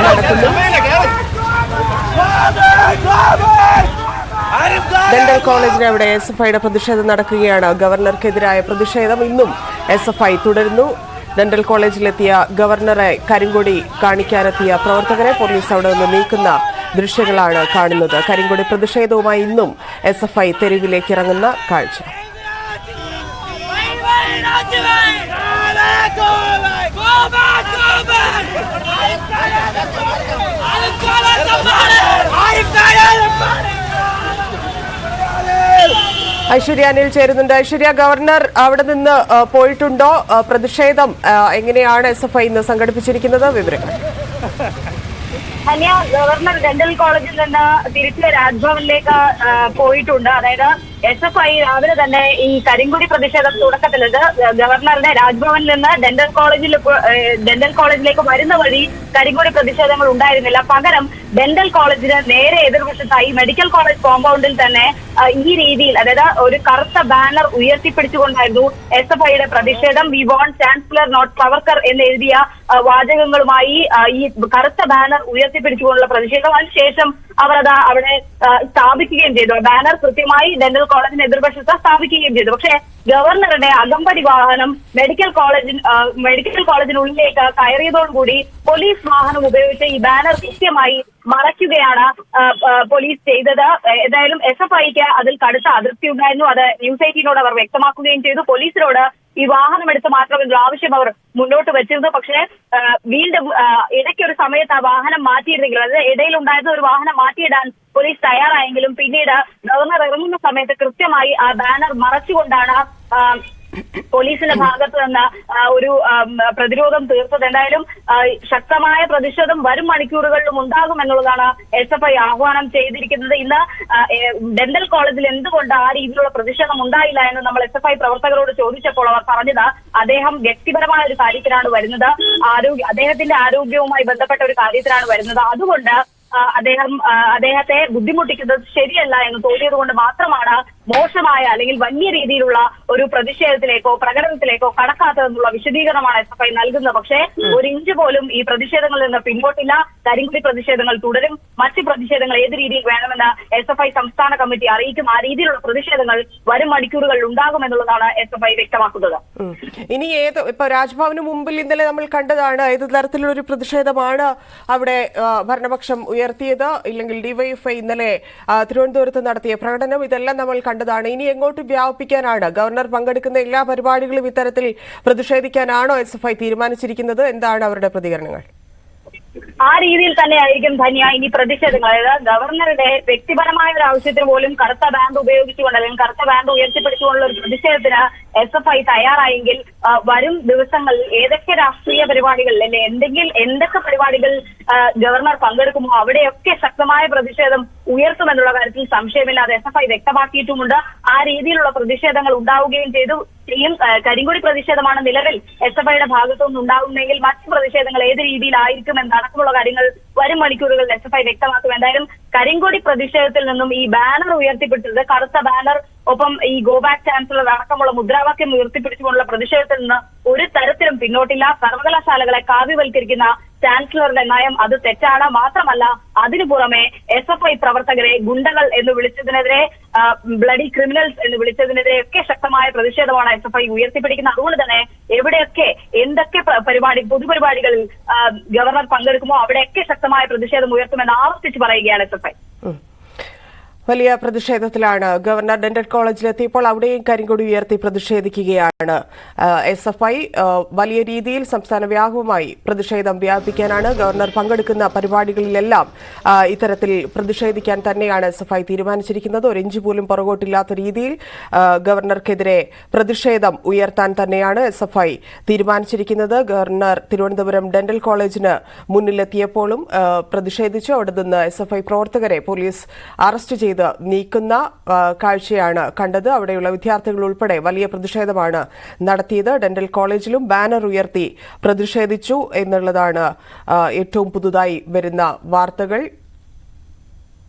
നടക്കുന്നു. ഡെന്റൽ കോളേജിന് അവിടെ SFIയുടെ പ്രതിഷേധം നടക്കുകയാണ്. ഗവർണർക്കെതിരായ പ്രതിഷേധം ഇന്നും SFI തുടരുന്നു. ഡെന്റൽ കോളേജിലെത്തിയ ഗവർണറെ കരിങ്കൊടി കാണിക്കാനെത്തിയ പ്രവർത്തകരെ പോലീസ് അവിടെ നിന്ന് നീക്കുന്ന ദൃശ്യങ്ങളാണ് കാണുന്നത്. കരിങ്കൊടി പ്രതിഷേധവുമായി ഇന്നും SFI തെരുവിലേക്ക് ഇറങ്ങുന്ന കാഴ്ച. ഐശ്വര്യ അനിൽ ചേരുന്നുണ്ട്. ഐശ്വര്യ, ഗവർണർ അവിടെ നിന്ന് പോയിട്ടുണ്ടോ? പ്രതിഷേധം എങ്ങനെയാണ് SFI ഇന്ന് സംഘടിപ്പിച്ചിരിക്കുന്നത്? വിവരങ്ങൾ. ഗവർണർ ഡെന്റൽ കോളേജിൽ നിന്ന് തിരിച്ച് രാജ്ഭവനിലേക്ക് പോയിട്ടുണ്ട്. അതായത് SFI രാവിലെ തന്നെ ഈ കരിങ്കൊടി പ്രതിഷേധം തുടക്കത്തിലുണ്ട്. ഗവർണറുടെ രാജ്ഭവനിൽ നിന്ന് ഡെന്റൽ കോളേജിലേക്ക് വരുന്ന വഴി കരിങ്കൊടി പ്രതിഷേധങ്ങൾ ഉണ്ടായിരുന്നില്ല. പകരം ഡെന്റൽ കോളേജിന് നേരെ എതിർവശത്തായി മെഡിക്കൽ കോളേജ് കോമ്പൗണ്ടിൽ തന്നെ ഈ രീതിയിൽ, അതായത് ഒരു കറുത്ത ബാനർ ഉയർത്തിപ്പിടിച്ചുകൊണ്ടായിരുന്നു SFIയുടെ പ്രതിഷേധം. We won't chancellor not Savarkar എന്ന് എഴുതിയ വാചകങ്ങളുമായി ഈ കറുത്ത ബാനർ ഉയർത്തിപ്പിടിച്ചുകൊണ്ടുള്ള പ്രതിഷേധം. അതിനുശേഷം അവർ അവിടെ സ്ഥാപിക്കുകയും ചെയ്തു. ബാനർ കൃത്യമായി ഡെന്റൽ കോളേജിന് എതിർവശത്ത് സ്ഥാപിക്കുകയും ചെയ്തു. പക്ഷേ ഗവർണറുടെ അകമ്പടി വാഹനം മെഡിക്കൽ കോളേജിനുള്ളിലേക്ക് കയറിയതോടുകൂടി പോലീസ് വാഹനം ഉപയോഗിച്ച് ഈ ബാനർ കൃത്യമായി മറയ്ക്കുകയാണ് പോലീസ് ചെയ്തത്. ഏതായാലും SFIക്ക് അതിൽ കടുത്ത അതൃപ്തി ഉണ്ടായിരുന്നു. അത് ന്യൂസ് 18നോട് അവർ വ്യക്തമാക്കുകയും ചെയ്തു. പോലീസിനോട് ഈ വാഹനം എടുത്ത് മാറ്റണമെന്നുള്ള ആവശ്യം അവർ മുന്നോട്ട് വെച്ചിരുന്നു. പക്ഷേ വീണ്ടും ഇടയ്ക്കൊരു സമയത്ത് ആ വാഹനം മാറ്റിയിരുന്നെങ്കിലും, അതായത് ഇടയിലുണ്ടായിരുന്ന ഒരു വാഹനം മാറ്റിയിടാൻ പോലീസ് തയ്യാറായെങ്കിലും പിന്നീട് ഗവർണർ ഇറങ്ങുന്ന സമയത്ത് കൃത്യമായി ആ ബാനർ മറച്ചുകൊണ്ടാണ് പോലീസിന്റെ ഭാഗത്ത് നിന്ന് ഒരു പ്രതിരോധം തീർത്തത്. എന്തായാലും ശക്തമായ പ്രതിഷേധം വരും മണിക്കൂറുകളിലും ഉണ്ടാകുമെന്നുള്ളതാണ് SFI ആഹ്വാനം ചെയ്തിരിക്കുന്നത്. ഇന്ന് ഡെന്റൽ കോളേജിൽ എന്തുകൊണ്ട് ആ രീതിയിലുള്ള പ്രതിഷേധം ഉണ്ടായില്ല എന്ന് നമ്മൾ SFI പ്രവർത്തകരോട് ചോദിച്ചപ്പോൾ അവർ പറഞ്ഞത് അദ്ദേഹം വ്യക്തിപരമായ ഒരു കാര്യത്തിനാണ് വരുന്നത്, അദ്ദേഹത്തിന്റെ ആരോഗ്യവുമായി ബന്ധപ്പെട്ട ഒരു കാര്യത്തിനാണ് വരുന്നത്. അതുകൊണ്ട് അദ്ദേഹത്തെ ബുദ്ധിമുട്ടിക്കുന്നത് ശരിയല്ല എന്ന് തോന്നിയത് കൊണ്ട് മാത്രമാണ് മോശമായ അല്ലെങ്കിൽ വലിയ രീതിയിലുള്ള ഒരു പ്രതിഷേധത്തിലേക്കോ പ്രകടനത്തിലേക്കോ കടക്കാത്തതെന്നുള്ള വിശദീകരണമാണ് SFI നൽകുന്നത്. പക്ഷേ ഒരു ഇഞ്ച് പോലും ഈ പ്രതിഷേധങ്ങളിൽ നിന്ന് പിന്നോട്ടില്ല. കരിങ്കൊടി പ്രതിഷേധങ്ങൾ തുടരും. മറ്റ് പ്രതിഷേധങ്ങൾ ഏത് രീതിയിൽ വേണമെന്ന് SFI സംസ്ഥാന കമ്മിറ്റി അറിയിക്കും. ആ രീതിയിലുള്ള പ്രതിഷേധങ്ങൾ വരും മണിക്കൂറുകളിൽ ഉണ്ടാകുമെന്നുള്ളതാണ് SFI വ്യക്തമാക്കുന്നത്. ഇനി ഇപ്പൊ രാജ്ഭവന് മുമ്പിൽ ഇന്നലെ നമ്മൾ കണ്ടതാണ് ഏത് തരത്തിലുള്ള ഒരു പ്രതിഷേധമാണ് അവിടെ ഭരണപക്ഷം ഉയർത്തിയത്, ഇല്ലെങ്കിൽ DYFI ഇന്നലെ തിരുവനന്തപുരത്ത് നടത്തിയ പ്രകടനം, ഇതെല്ലാം നമ്മൾ കണ്ടതാണ്. ഇനി എങ്ങോട്ട് വ്യാപിപ്പിക്കാനാണ്? ഗവർണർ പങ്കെടുക്കുന്ന എല്ലാ പരിപാടികളും ഇത്തരത്തിൽ പ്രതിഷേധിക്കാനാണോ SFI തീരുമാനിച്ചിരിക്കുന്നത്? എന്താണ് അവരുടെ പ്രതികരണങ്ങൾ? ആ രീതിയിൽ തന്നെയായിരിക്കും ധന്യ ഇനി പ്രതിഷേധങ്ങൾ. അതായത് ഗവർണറുടെ വ്യക്തിപരമായ ഒരു ആവശ്യത്തിന് പോലും കറുത്ത ബാൻഡ് ഉപയോഗിച്ചുകൊണ്ട് അല്ലെങ്കിൽ കറുത്ത ബാൻഡ് ഉയർത്തിപ്പിടിച്ചുകൊണ്ടുള്ള ഒരു പ്രതിഷേധത്തിന് SFI തയ്യാറായെങ്കിൽ വരും ദിവസങ്ങളിൽ ഏതൊക്കെ രാഷ്ട്രീയ പരിപാടികളിൽ അല്ലെങ്കിൽ എന്തൊക്കെ പരിപാടികൾ ഗവർണർ പങ്കെടുക്കുമോ അവിടെയൊക്കെ ശക്തമായ പ്രതിഷേധം ഉയർത്തുമെന്നുള്ള കാര്യത്തിൽ സംശയമില്ലാതെ SFI വ്യക്തമാക്കിയിട്ടുമുണ്ട്. ആ രീതിയിലുള്ള പ്രതിഷേധങ്ങൾ ഉണ്ടാവുകയും ചെയ്യും. കരിങ്കൊടി പ്രതിഷേധമാണ് നിലവിൽ SFIയുടെ ഭാഗത്തുനിന്ന് ഉണ്ടാകുന്നെങ്കിൽ മറ്റ് പ്രതിഷേധങ്ങൾ ഏത് രീതിയിലായിരിക്കും എന്നടക്കമുള്ള കാര്യങ്ങൾ വരും മണിക്കൂറുകളിൽ SFI വ്യക്തമാക്കും. എന്തായാലും കരിങ്കൊടി പ്രതിഷേധത്തിൽ നിന്നും ഈ ബാനർ ഉയർത്തിപ്പിട്ടത്, കറുത്ത ബാനർ, ഒപ്പം ഈ ഗോ ബാക്ക് ചാൻസലർ അടക്കമുള്ള മുദ്രാവാക്യം ഉയർത്തിപ്പിടിച്ചുകൊണ്ടുള്ള പ്രതിഷേധത്തിൽ നിന്ന് ഒരു തരത്തിലും പിന്നോട്ടില്ല. സർവകലാശാലകളെ കാവ്യവൽക്കരിക്കുന്ന ചാൻസലറുടെ നയം അത് തെറ്റാണ്. മാത്രമല്ല അതിനു പുറമെ SFI പ്രവർത്തകരെ ഗുണ്ടകൾ എന്ന് വിളിച്ചതിനെതിരെ, ബ്ലഡി ക്രിമിനൽസ് എന്ന് വിളിച്ചതിനെതിരെ ഒക്കെ ശക്തമായ പ്രതിഷേധമാണ് SFI ഉയർത്തിപ്പിടിക്കുന്നത്. അതുകൊണ്ട് തന്നെ എവിടെയൊക്കെ എന്തൊക്കെ പൊതുപരിപാടികളിൽ ഗവർണർ പങ്കെടുക്കുമോ അവിടെയൊക്കെ ശക്തമായ പ്രതിഷേധം ഉയർത്തുമെന്ന് ആവർത്തിച്ച് പറയുകയാണ് SFI. വലിയ പ്രതിഷേധത്തിലാണ് ഗവർണർ. ഡെന്റൽ കോളേജിലെത്തിയപ്പോൾ അവിടെയും കരിങ്കൊടി ഉയർത്തി പ്രതിഷേധിക്കുകയാണ് SFI. വലിയ രീതിയിൽ സംസ്ഥാന വ്യാപകമായി പ്രതിഷേധം വ്യാപിപ്പിക്കാനാണ് ഗവർണർ പങ്കെടുക്കുന്ന പരിപാടികളിലെല്ലാം ഇത്തരത്തിൽ പ്രതിഷേധിക്കാൻ തന്നെയാണ് SFI തീരുമാനിച്ചിരിക്കുന്നത്. ഒരു ഇഞ്ച് പോലും പുറകോട്ടില്ലാത്ത രീതിയിൽ ഗവർണർക്കെതിരെ പ്രതിഷേധം ഉയർത്താൻ തന്നെയാണ് SFI തീരുമാനിച്ചിരിക്കുന്നത്. ഗവർണർ തിരുവനന്തപുരം ഡെന്റൽ കോളേജിന് മുന്നിലെത്തിയപ്പോഴും പ്രതിഷേധിച്ചു. അവിടെ നിന്ന് SFI പ്രവർത്തകരെ പോലീസ് അറസ്റ്റ് ചെയ്ത് നീക്കുന്ന കാഴ്ചയാണ് കണ്ടത്. അവിടെയുള്ള വിദ്യാർത്ഥികൾ ഉൾപ്പെടെ വലിയ പ്രതിഷേധമാണ് നടത്തിയത്. ഡെന്റൽ കോളേജിലും ബാനർ ഉയർത്തി പ്രതിഷേധിച്ചു എന്നുള്ളതാണ് ഏറ്റവും പുതുതായി വരുന്ന വാർത്തകൾ.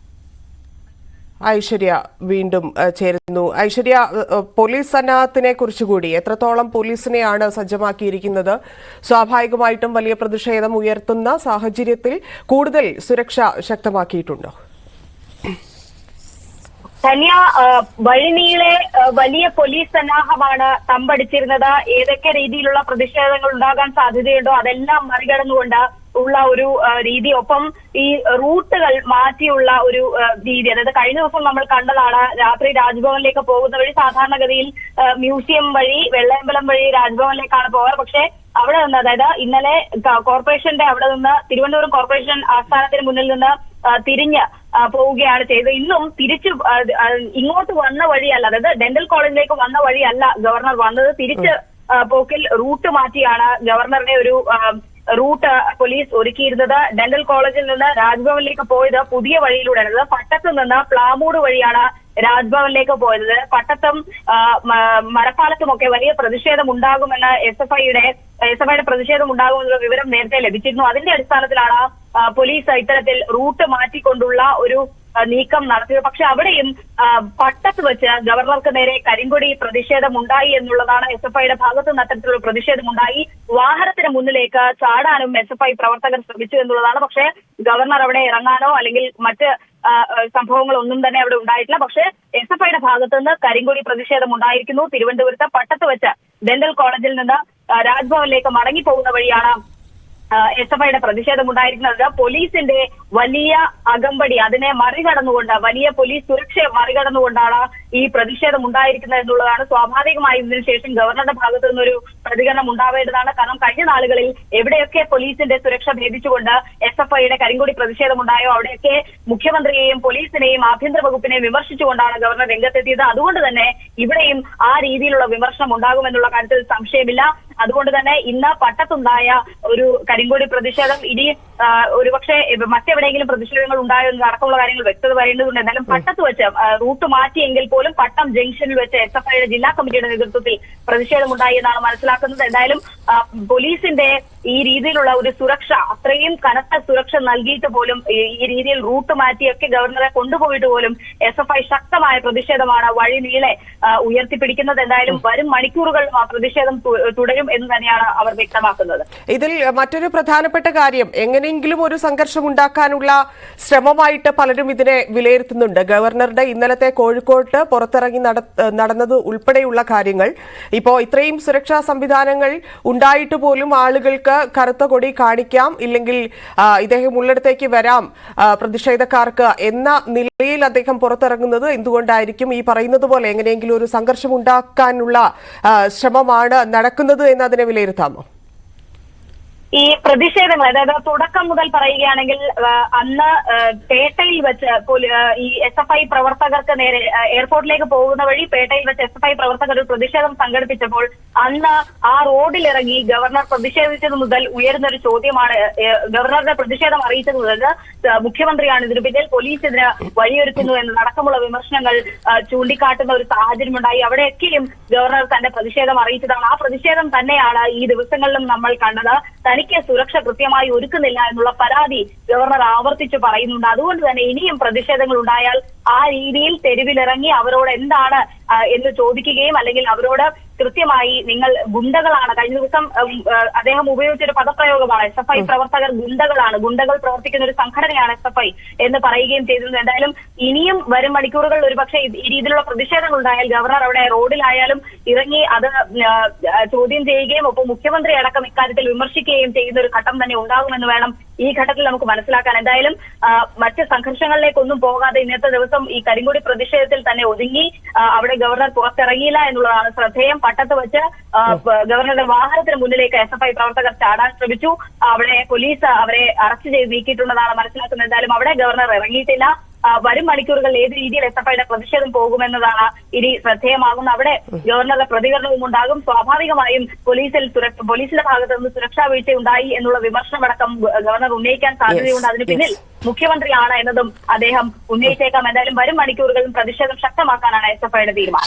ഐശ്വര്യ വീണ്ടും ചേരുന്നു. ഐശ്വര്യ, പോലീസ് സന്നാഹത്തിനെ കുറിച്ചുകൂടി എത്രത്തോളം പോലീസിനെയാണ് സജ്ജമാക്കിയിരിക്കുന്നത്? സ്വാഭാവികമായിട്ടും വലിയ പ്രതിഷേധം ഉയർത്തുന്ന സാഹചര്യത്തിൽ കൂടുതൽ സുരക്ഷ ശക്തമാക്കിയിട്ടുണ്ടോ? ധന്യ, വഴിനീളെ വലിയ പോലീസ് സന്നാഹമാണ് തമ്പടിച്ചിരുന്നത്. ഏതൊക്കെ രീതിയിലുള്ള പ്രതിഷേധങ്ങൾ ഉണ്ടാകാൻ സാധ്യതയുണ്ടോ അതെല്ലാം മറികടന്നുകൊണ്ട് ഉള്ള ഒരു രീതി, ഒപ്പം ഈ റൂട്ടുകൾ മാറ്റിയുള്ള ഒരു രീതി. അതായത് കഴിഞ്ഞ ദിവസം നമ്മൾ കണ്ടതാണ്, രാത്രി രാജ്ഭവനിലേക്ക് പോകുന്ന വഴി സാധാരണഗതിയിൽ മ്യൂസിയം വഴി വെള്ളയമ്പലം വഴി രാജ്ഭവനിലേക്കാണ് പോകാറ്. പക്ഷേ അവിടെ നിന്ന്, അതായത് ഇന്നലെ കോർപ്പറേഷന്റെ അവിടെ നിന്ന്, തിരുവനന്തപുരം കോർപ്പറേഷൻ ആസ്ഥാനത്തിന് മുന്നിൽ നിന്ന് തിരിഞ്ഞ് പോവുകയാണ് ചെയ്തത്. ഇന്നും തിരിച്ച് ഇങ്ങോട്ട് വന്ന വഴിയല്ല, അതായത് ഡെന്റൽ കോളേജിലേക്ക് വന്ന വഴിയല്ല ഗവർണർ വന്നത്. തിരിച്ച് പോക്കിൽ റൂട്ട് മാറ്റിയാണ് ഗവർണറുടെ ഒരു റൂട്ട് പോലീസ് ഒരുക്കിയിരുന്നത്. ഡെന്റൽ കോളേജിൽ നിന്ന് രാജ്ഭവനിലേക്ക് പോയത് പുതിയ വഴിയിലൂടെയാണ്. പട്ടത്ത് നിന്ന് പ്ലാമൂട് വഴിയാണ് രാജ്ഭവനിലേക്ക് പോയത്. പട്ടത്തും മരപ്പാലത്തുമൊക്കെ വലിയ പ്രതിഷേധം ഉണ്ടാകുമെന്ന് എസ് എഫ് ഐയുടെ പ്രതിഷേധം ഉണ്ടാകുമെന്നുള്ള വിവരം നേരത്തെ ലഭിച്ചിരുന്നു. അതിന്റെ അടിസ്ഥാനത്തിലാണ് പോലീസ് ഇത്തരത്തിൽ റൂട്ട് മാറ്റിക്കൊണ്ടുള്ള ഒരു നീക്കം നടത്തിയത്. പക്ഷെ അവിടെയും പട്ടത്ത് വെച്ച് ഗവർണർക്ക് നേരെ കരിങ്കൊടി പ്രതിഷേധം ഉണ്ടായി എന്നുള്ളതാണ്. എസ് എഫ് ഐയുടെ ഭാഗത്ത് നിന്ന് അത്തരത്തിലുള്ള പ്രതിഷേധം ഉണ്ടായി. വാഹനത്തിന് മുന്നിലേക്ക് ചാടാനും എസ് എഫ് ഐ പ്രവർത്തകർ ശ്രമിച്ചു എന്നുള്ളതാണ്. പക്ഷേ ഗവർണർ അവിടെ ഇറങ്ങാനോ അല്ലെങ്കിൽ മറ്റ് സംഭവങ്ങളൊന്നും തന്നെ അവിടെ ഉണ്ടായിട്ടില്ല. പക്ഷേ എസ് എഫ് ഐയുടെ ഭാഗത്ത് നിന്ന് കരിങ്കൊടി പ്രതിഷേധം ഉണ്ടായിരിക്കുന്നു. തിരുവനന്തപുരത്ത് പട്ടത്ത് വെച്ച് ഡെന്റൽ കോളേജിൽ നിന്ന് രാജ്ഭവനിലേക്ക് മടങ്ങിപ്പോകുന്ന വഴിയാണ് എസ് എഫ് ഐയുടെ പ്രതിഷേധം ഉണ്ടായിരിക്കുന്നത്. പോലീസിന്റെ വലിയ അകമ്പടി, അതിനെ മറികടന്നുകൊണ്ട്, വലിയ പോലീസ് സുരക്ഷയെ മറികടന്നുകൊണ്ടാണ് ഈ പ്രതിഷേധം ഉണ്ടായിരിക്കുന്നത് എന്നുള്ളതാണ്. സ്വാഭാവികമായും ഇതിനുശേഷം ഗവർണറുടെ ഭാഗത്തു നിന്നൊരു പ്രതികരണം ഉണ്ടാവേണ്ടതാണ്. കാരണം കഴിഞ്ഞ നാളുകളിൽ എവിടെയൊക്കെ പോലീസിന്റെ സുരക്ഷ ഭേദിച്ചുകൊണ്ട് എസ് എഫ് ഐയുടെ കരിങ്കൊടി പ്രതിഷേധം ഉണ്ടായോ അവിടെയൊക്കെ മുഖ്യമന്ത്രിയെയും പോലീസിനെയും ആഭ്യന്തര വകുപ്പിനെയും വിമർശിച്ചുകൊണ്ടാണ് ഗവർണർ രംഗത്തെത്തിയത്. അതുകൊണ്ട് തന്നെ ഇവിടെയും ആ രീതിയിലുള്ള വിമർശനം ഉണ്ടാകുമെന്നുള്ള കാര്യത്തിൽ സംശയമില്ല. അതുകൊണ്ട് തന്നെ ഇന്ന് പട്ടത്തുണ്ടായ ഒരു കരിങ്കൊടി പ്രതിഷേധം ഇനി ഒരുപക്ഷെ മറ്റെവിടെയെങ്കിലും പ്രതിഷേധങ്ങൾ ഉണ്ടായോ എന്നടക്കമുള്ള കാര്യങ്ങൾ വ്യക്തത വരേണ്ടതുണ്ട്. എന്നാലും പട്ടത്ത് വെച്ച് റൂട്ട് മാറ്റിയെങ്കിൽ പോലും പട്ടം ജംഗ്ഷനിൽ വെച്ച് എസ് എഫ് ഐയുടെ ജില്ലാ കമ്മിറ്റിയുടെ നേതൃത്വത്തിൽ പ്രതിഷേധമുണ്ടായി എന്നാണ് മനസ്സിലാക്കുന്നത്. എന്തായാലും പോലീസിന്റെ ഈ രീതിയിലുള്ള ഒരു സുരക്ഷ, അത്രയും കനത്ത സുരക്ഷ നൽകിയിട്ട് പോലും ഈ രീതിയിൽ റൂട്ട് മാറ്റിയൊക്കെ ഗവർണറെ കൊണ്ടുപോയിട്ട് പോലും എസ് എഫ് ഐ ശക്തമായ പ്രതിഷേധമാണ് വഴി നീളെ ഉയർത്തിപ്പിടിക്കുന്നത്. എന്തായാലും വരും മണിക്കൂറുകളിലും ആ പ്രതിഷേധം തുടരും എന്ന് തന്നെയാണ് അവർ വ്യക്തമാക്കുന്നത്. ഇതിൽ മറ്റൊരു പ്രധാനപ്പെട്ട കാര്യം, എങ്ങനെയെങ്കിലും ഒരു സംഘർഷം ഉണ്ടാക്കാനുള്ള ശ്രമമായിട്ട് പലരും ഇതിനെ വിലയിരുത്തുന്നുണ്ട്. ഗവർണറുടെ ഇന്നലത്തെ കോഴിക്കോട്ട് പുറത്തിറങ്ങി നടന്നത് ഉൾപ്പെടെയുള്ള കാര്യങ്ങൾ, ഇപ്പോൾ ഇത്രയും സുരക്ഷാ സംവിധാനങ്ങൾ ഉണ്ടായിട്ട് പോലും ആളുകൾക്ക് കറുത്ത കൊടി കാണിക്കാം, ഇല്ലെങ്കിൽ ഇദ്ദേഹം ഉള്ളിടത്തേക്ക് വരാം പ്രതിഷേധക്കാർക്ക് എന്ന നിലയിൽ അദ്ദേഹം പുറത്തിറങ്ങുന്നത് എന്തുകൊണ്ടായിരിക്കും? ഈ പറയുന്നത് പോലെ എങ്ങനെയെങ്കിലും ഒരു സംഘർഷം ഉണ്ടാക്കാനുള്ള ശ്രമമാണ് നടക്കുന്നത് എന്ന് അതിനെ വിലയിരുത്താമോ? ഈ പ്രതിഷേധങ്ങൾ, അതായത് തുടക്കം മുതൽ പറയുകയാണെങ്കിൽ അന്ന് പേട്ടയിൽ വെച്ച് ഈ എസ് എഫ് ഐ പ്രവർത്തകർക്ക് നേരെ എയർപോർട്ടിലേക്ക് പോകുന്ന വഴി പേട്ടയിൽ വെച്ച് എസ് എഫ് ഐ പ്രവർത്തകർ ഒരു പ്രതിഷേധം സംഘടിപ്പിച്ചപ്പോൾ അന്ന് ആ റോഡിലിറങ്ങി ഗവർണർ പ്രതിഷേധിച്ചത് മുതൽ ഉയരുന്ന ഒരു ചോദ്യമാണ്, ഗവർണറുടെ പ്രതിഷേധം അറിയിച്ചത് മുതൽ മുഖ്യമന്ത്രിയാണ് ഇതിനു പിന്നിൽ, പോലീസ് ഇതിന് വഴിയൊരുക്കുന്നു എന്നതടക്കമുള്ള വിമർശനങ്ങൾ ചൂണ്ടിക്കാട്ടുന്ന ഒരു സാഹചര്യമുണ്ടായി. അവിടെയൊക്കെയും ഗവർണർ തന്റെ പ്രതിഷേധം അറിയിച്ചതാണ്. ആ പ്രതിഷേധം തന്നെയാണ് ഈ ദിവസങ്ങളിലും നമ്മൾ കണ്ടത്. തനിക്ക് സുരക്ഷ കൃത്യമായി ഒരുക്കുന്നില്ല എന്നുള്ള പരാതി ഗവർണർ ആവർത്തിച്ച് പറയുന്നുണ്ട്. അതുകൊണ്ട് തന്നെ ഇനിയും പ്രതിഷേധങ്ങൾ ഉണ്ടായാൽ ആ രീതിയിൽ തെരുവിലിറങ്ങി അവരോട് എന്താണ് എന്ന് ചോദിക്കുകയും അല്ലെങ്കിൽ അവരോട് കൃത്യമായി നിങ്ങൾ ഗുണ്ടകളാണ്, കഴിഞ്ഞ ദിവസം അദ്ദേഹം ഉപയോഗിച്ചൊരു പദപ്രയോഗമാണ്, എസ് എഫ് ഐ പ്രവർത്തകർ ഗുണ്ടകളാണ്, ഗുണ്ടകൾ പ്രവർത്തിക്കുന്ന ഒരു സംഘടനയാണ് എസ് എഫ് ഐ എന്ന് പറയുകയും ചെയ്തിരുന്നു. എന്തായാലും ഇനിയും വരും മണിക്കൂറുകളിൽ ഒരുപക്ഷെ ഈ രീതിയിലുള്ള പ്രതിഷേധങ്ങൾ ഉണ്ടായാൽ ഗവർണർ അവിടെ റോഡിലായാലും ഇറങ്ങി അത് ചോദ്യം ചെയ്യുകയും ഒപ്പം മുഖ്യമന്ത്രി അടക്കം ഇക്കാര്യത്തിൽ വിമർശിക്കുകയും ചെയ്യുന്ന ഒരു ഘട്ടം തന്നെ ഉണ്ടാകുമെന്ന് വേണം ഈ ഘട്ടത്തിൽ നമുക്ക് മനസ്സിലാക്കാൻ. എന്തായാലും മറ്റ് സംഘർഷങ്ങളിലേക്കൊന്നും പോകാതെ ഇന്നത്തെ ദിവസം ഈ കരിങ്കൊടി പ്രതിഷേധത്തിൽ തന്നെ ഒതുങ്ങി അവിടെ ഗവർണർ പുറത്തിറങ്ങിയില്ല എന്നുള്ളതാണ് ശ്രദ്ധേയം. പട്ടത്ത് വെച്ച് ഗവർണറുടെ വാഹനത്തിന് മുന്നിലേക്ക് എസ് എഫ് ഐ പ്രവർത്തകർ ചാടാൻ ശ്രമിച്ചു. അവിടെ പോലീസ് അവരെ അറസ്റ്റ് ചെയ്ത് നീക്കിയിട്ടുള്ളതാണ് മനസ്സിലാക്കുന്നത്. എന്തായാലും അവിടെ ഗവർണർ ഇറങ്ങിയിട്ടില്ല. വരും മണിക്കൂറുകളിൽ ഏത് രീതിയിൽ എസ് എഫ് ഐയുടെ പ്രതിഷേധം പോകുമെന്നതാണ് ഇനി ശ്രദ്ധേയമാകുന്നത്. അവിടെ ഗവർണറുടെ പ്രതികരണവും ഉണ്ടാകും. സ്വാഭാവികമായും പോലീസിന്റെ ഭാഗത്ത് നിന്ന് സുരക്ഷാ വീഴ്ച ഉണ്ടായി എന്നുള്ള വിമർശനമടക്കം ഗവർണർ ഉന്നയിക്കാൻ സാധ്യതയുണ്ട്. അതിന് പിന്നിൽ മുഖ്യമന്ത്രിയാണ് എന്നതും അദ്ദേഹം ഉന്നയിച്ചേക്കാം. എന്തായാലും വരും മണിക്കൂറുകളിലും പ്രതിഷേധം ശക്തമാക്കാനാണ് എസ് എഫ് ഐയുടെ തീരുമാനം.